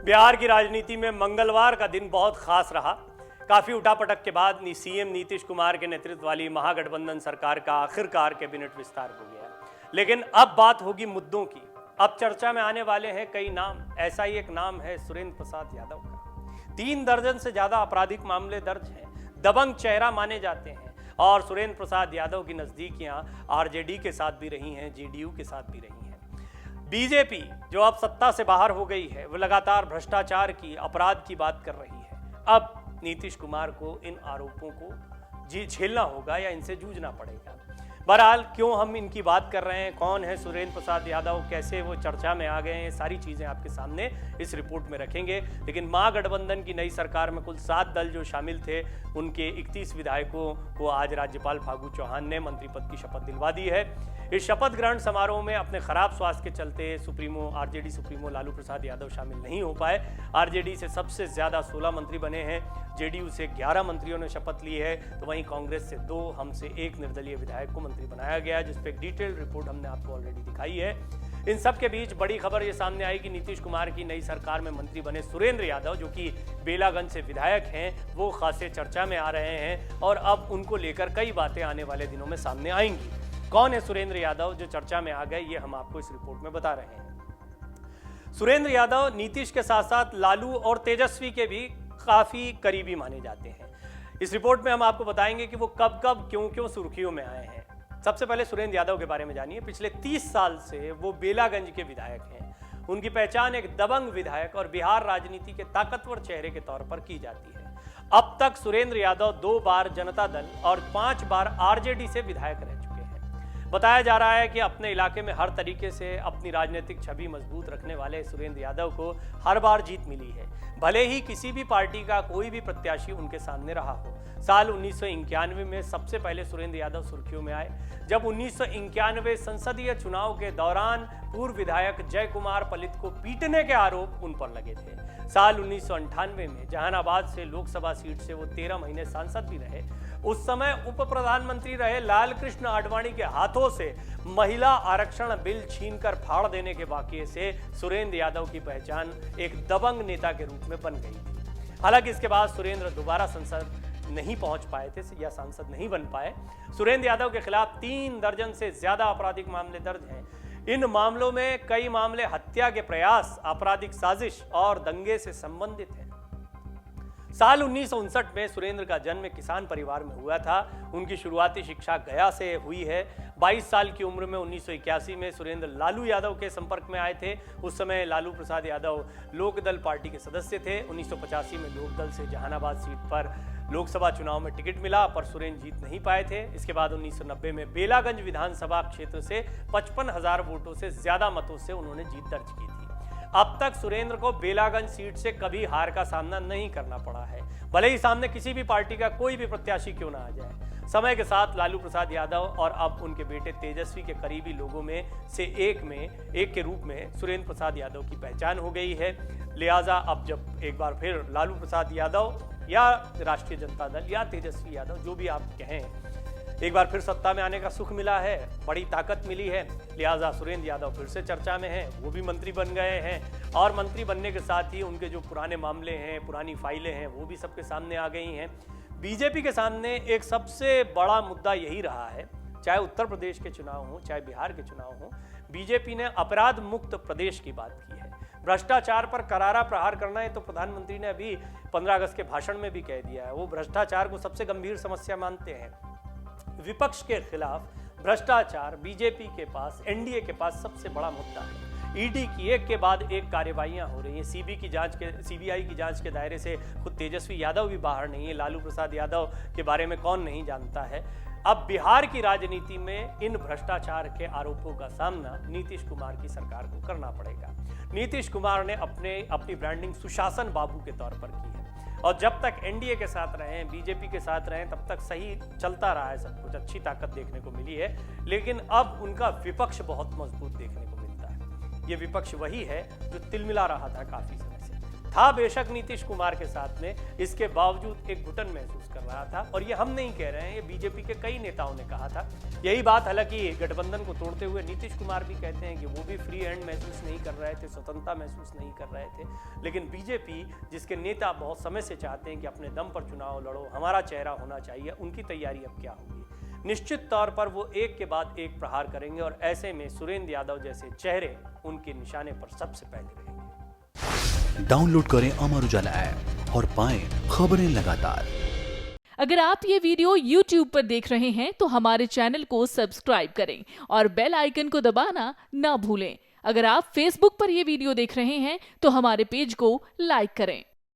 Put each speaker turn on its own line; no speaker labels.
बिहार की राजनीति में मंगलवार का दिन बहुत खास रहा। काफी उठापटक के बाद सीएम नीतीश कुमार के नेतृत्व वाली महागठबंधन सरकार का आखिरकार कैबिनेट विस्तार हो गया। लेकिन अब बात होगी मुद्दों की। अब चर्चा में आने वाले हैं कई नाम। ऐसा ही एक नाम है सुरेंद्र प्रसाद यादव का। 3 दर्जन से ज्यादा आपराधिक मामले दर्ज हैं, दबंग चेहरा माने जाते हैं और सुरेंद्र प्रसाद यादव की नजदीकियां आरजेडी के साथ भी रही हैं, जेडीयू के साथ भी रही हैं। बीजेपी जो अब सत्ता से बाहर हो गई है, वो लगातार भ्रष्टाचार की, अपराध की बात कर रही है। अब नीतीश कुमार को इन आरोपों को झेलना होगा या इनसे जूझना पड़ेगा। बहरहाल क्यों हम इनकी बात कर रहे हैं, कौन है सुरेंद्र प्रसाद यादव, कैसे वो चर्चा में आ गए हैं, सारी चीजें आपके सामने इस रिपोर्ट में रखेंगे। लेकिन महागठबंधन की नई सरकार में कुल 7 दल जो शामिल थे, उनके 31 विधायकों को आज राज्यपाल फागू चौहान ने मंत्री पद की शपथ दिलवा दी है। इस शपथ ग्रहण समारोह में अपने खराब स्वास्थ्य के चलते आरजेडी सुप्रीमो लालू प्रसाद यादव शामिल नहीं हो पाए। आरजेडी से सबसे ज्यादा 16 मंत्री बने हैं, जेडीयू से 11 मंत्रियों ने शपथ ली है, तो वहीं कांग्रेस से 2, हमसे 1 निर्दलीय विधायक को मंत्री बनाया गया, जिसपे एक डिटेल्ड रिपोर्ट हमने आपको ऑलरेडी दिखाई है। इन सब के बीच बड़ी खबर ये सामने आई कि नीतीश कुमार की नई सरकार में मंत्री बने सुरेंद्र यादव, जो कि बेलागंज से विधायक हैं, वो खासे चर्चा में आ रहे हैं और अब उनको लेकर कई बातें आने वाले दिनों में सामने आएंगी। कौन है सुरेंद्र यादव जो चर्चा में आ गए, ये हम आपको इस रिपोर्ट में बता रहे हैं। सुरेंद्र यादव नीतीश के साथ साथ लालू और तेजस्वी के भी काफी करीबी माने जाते हैं। इस रिपोर्ट में हम आपको बताएंगे कि वो कब कब क्यों क्यों सुर्खियों में आए हैं। सबसे पहले सुरेंद्र यादव के बारे में जानिए। पिछले 30 साल से वो बेलागंज के विधायक हैं। उनकी पहचान एक दबंग विधायक और बिहार राजनीति के ताकतवर चेहरे के तौर पर की जाती है। अब तक सुरेंद्र यादव 2 बार जनता दल और 5 बार आरजेडी से विधायक रह चुके हैं। बताया जा रहा है कि अपने इलाके में हर तरीके से अपनी राजनीतिक छवि मजबूत रखने वाले सुरेंद्र यादव को हर बार जीत मिली है, भले ही किसी भी पार्टी का कोई भी प्रत्याशी उनके सामने रहा हो। साल 1991 में सबसे पहले सुरेंद्र यादव सुर्खियों में आए, जब 1991 संसदीय चुनाव के दौरान पूर्व विधायक जय कुमार पलित को पीटने के आरोप उन पर लगे थे। साल 1998 में जहानाबाद से लोकसभा सीट से वो 13 महीने सांसद भी रहे। उस समय उप प्रधानमंत्री रहे लाल कृष्ण आडवाणी के हाथों से महिला आरक्षण बिल छीनकर फाड़ देने के वाकये से सुरेंद्र यादव की पहचान एक दबंग नेता के रूप में बन गई थी। हालांकि इसके बाद सुरेंद्र दोबारा संसद नहीं पहुंच पाए थे या सांसद नहीं बन पाए। सुरेंद्र यादव के खिलाफ 3 दर्जन से ज्यादा आपराधिक मामले दर्ज हैं। इन मामलों में कई मामले हत्या के प्रयास, आपराधिक साजिश और दंगे से संबंधित हैं। साल 1959 में सुरेंद्र का जन्म एक किसान परिवार में हुआ था। उनकी शुरुआती शिक्षा गया से हुई है। 22 साल की उम्र में 1981 में सुरेंद्र लालू यादव के संपर्क में आए थे। उस समय लालू प्रसाद यादव लोकदल पार्टी के सदस्य थे। 1985 में लोकदल से जहानाबाद सीट पर लोकसभा चुनाव में टिकट मिला, पर सुरेंद्र जीत नहीं पाए थे। इसके बाद 1990 में बेलागंज विधानसभा क्षेत्र से 55,000 वोटों से ज्यादा मतों से उन्होंने जीत दर्ज की थी। अब तक सुरेंद्र को बेलागंज सीट से कभी हार का सामना नहीं करना पड़ा है, भले ही सामने किसी भी पार्टी का कोई भी प्रत्याशी क्यों ना आ जाए। समय के साथ लालू प्रसाद यादव और अब उनके बेटे तेजस्वी के करीबी लोगों में से एक के रूप में सुरेंद्र प्रसाद यादव की पहचान हो गई है। लिहाजा अब जब एक बार फिर लालू प्रसाद यादव या राष्ट्रीय जनता दल या तेजस्वी यादव, जो भी आप कहें, एक बार फिर सत्ता में आने का सुख मिला है, बड़ी ताकत मिली है, लिहाजा सुरेंद्र यादव फिर से चर्चा में हैं। वो भी मंत्री बन गए हैं और मंत्री बनने के साथ ही उनके जो पुराने मामले हैं, पुरानी फाइलें हैं, वो भी सबके सामने आ गई हैं। बीजेपी के सामने एक सबसे बड़ा मुद्दा यही रहा है, चाहे उत्तर प्रदेश के चुनाव हो, चाहे बिहार के चुनाव हो, बीजेपी ने अपराध मुक्त प्रदेश की बात की है। भ्रष्टाचार पर करारा प्रहार करना है, तो प्रधानमंत्री ने अभी 15 अगस्त के भाषण में भी कह दिया है। वो भ्रष्टाचार को सबसे गंभीर समस्या मानते हैं। विपक्ष के खिलाफ भ्रष्टाचार बीजेपी के पास, एनडीए के पास सबसे बड़ा मुद्दा है। ईडी की एक के बाद एक कार्यवाहियां हो रही हैं। सीबीआई की जांच के दायरे से खुद तेजस्वी यादव भी बाहर नहीं है। लालू प्रसाद यादव के बारे में कौन नहीं जानता है। अब बिहार की राजनीति में इन भ्रष्टाचार के आरोपों का सामना नीतीश कुमार की सरकार को करना पड़ेगा। नीतीश कुमार ने अपनी ब्रांडिंग सुशासन बाबू के तौर पर की है और जब तक एनडीए के साथ रहे, बीजेपी के साथ रहे, तब तक सही चलता रहा है सब कुछ, अच्छी ताकत देखने को मिली है। लेकिन अब उनका विपक्ष बहुत मजबूत देखने को मिलता है। ये विपक्ष वही है जो तिलमिला रहा था काफी समय से, था बेशक नीतीश कुमार के साथ में, इसके बावजूद एक घुटन महसूस कर रहा था। और ये हम नहीं कह रहे हैं, ये बीजेपी के कई नेताओं ने कहा था। यही बात हालांकि गठबंधन को तोड़ते हुए नीतीश कुमार भी कहते हैं कि वो भी फ्री हैंड महसूस नहीं कर रहे थे, स्वतंत्रता महसूस नहीं कर रहे थे। लेकिन बीजेपी, जिसके नेता बहुत समय से चाहते हैं कि अपने दम पर चुनाव लड़ो, हमारा चेहरा होना चाहिए, उनकी तैयारी अब क्या होगी? निश्चित तौर पर वो एक के बाद एक प्रहार करेंगे और ऐसे में सुरेंद्र यादव जैसे चेहरे उनके निशाने पर सबसे पहले रहेंगे।
डाउनलोड करें अमर उजाला ऐप और पाएं खबरें लगातार।
अगर आप ये वीडियो YouTube पर देख रहे हैं तो हमारे चैनल को सब्सक्राइब करें और बेल आइकन को दबाना ना भूलें। अगर आप Facebook पर ये वीडियो देख रहे हैं तो हमारे पेज को लाइक करें।